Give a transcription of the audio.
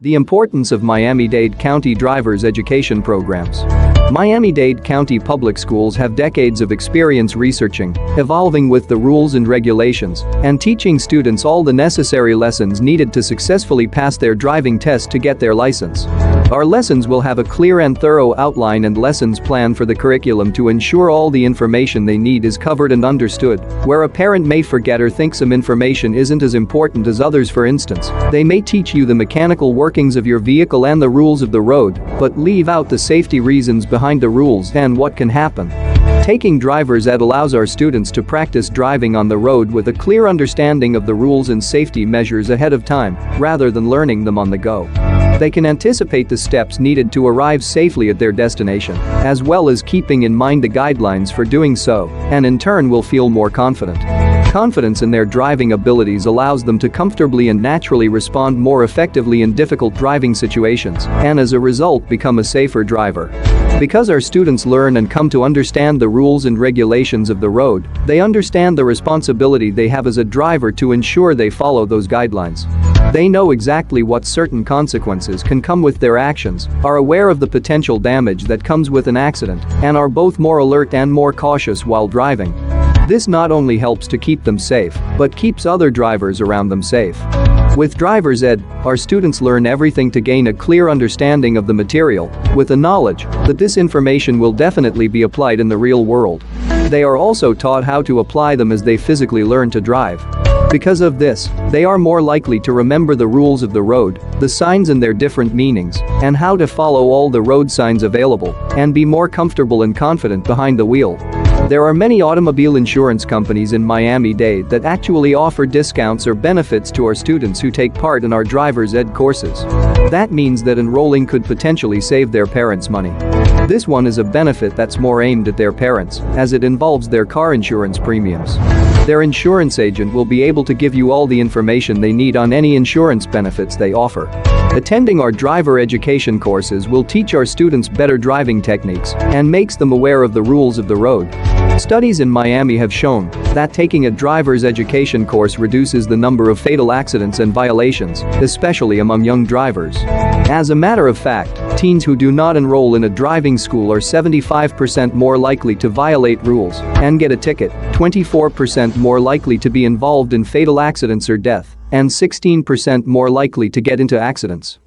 The importance of Miami-Dade County drivers' education programs. Miami-Dade County public schools have decades of experience researching, evolving with the rules and regulations, and teaching students all the necessary lessons needed to successfully pass their driving test to get their license. Our lessons will have a clear and thorough outline and lessons plan for the curriculum to ensure all the information they need is covered and understood. Where a parent may forget or think some information isn't as important as others, for instance, they may teach you the mechanical workings of your vehicle and the rules of the road, but leave out the safety reasons behind the rules and what can happen. Taking driver's ed allows our students to practice driving on the road with a clear understanding of the rules and safety measures ahead of time, rather than learning them on the go. They can anticipate the steps needed to arrive safely at their destination, as well as keeping in mind the guidelines for doing so, and in turn will feel more confident. Confidence in their driving abilities allows them to comfortably and naturally respond more effectively in difficult driving situations, and as a result become a safer driver. Because our students learn and come to understand the rules and regulations of the road, they understand the responsibility they have as a driver to ensure they follow those guidelines. They know exactly what certain consequences can come with their actions, are aware of the potential damage that comes with an accident, and are both more alert and more cautious while driving. This not only helps to keep them safe, but keeps other drivers around them safe. With driver's ed, our students learn everything to gain a clear understanding of the material, with the knowledge that this information will definitely be applied in the real world. They are also taught how to apply them as they physically learn to drive. Because of this, they are more likely to remember the rules of the road, the signs and their different meanings, and how to follow all the road signs available, and be more comfortable and confident behind the wheel. There are many automobile insurance companies in Miami-Dade that actually offer discounts or benefits to our students who take part in our driver's ed courses. That means that enrolling could potentially save their parents money. This one is a benefit that's more aimed at their parents, as it involves their car insurance premiums. Their insurance agent will be able to give you all the information they need on any insurance benefits they offer. Attending our driver education courses will teach our students better driving techniques and makes them aware of the rules of the road. Studies in Miami have shown that taking a driver's education course reduces the number of fatal accidents and violations, especially among young drivers. As a matter of fact, teens who do not enroll in a driving school are 75% more likely to violate rules and get a ticket, 24% more likely to be involved in fatal accidents or death, and 16% more likely to get into accidents.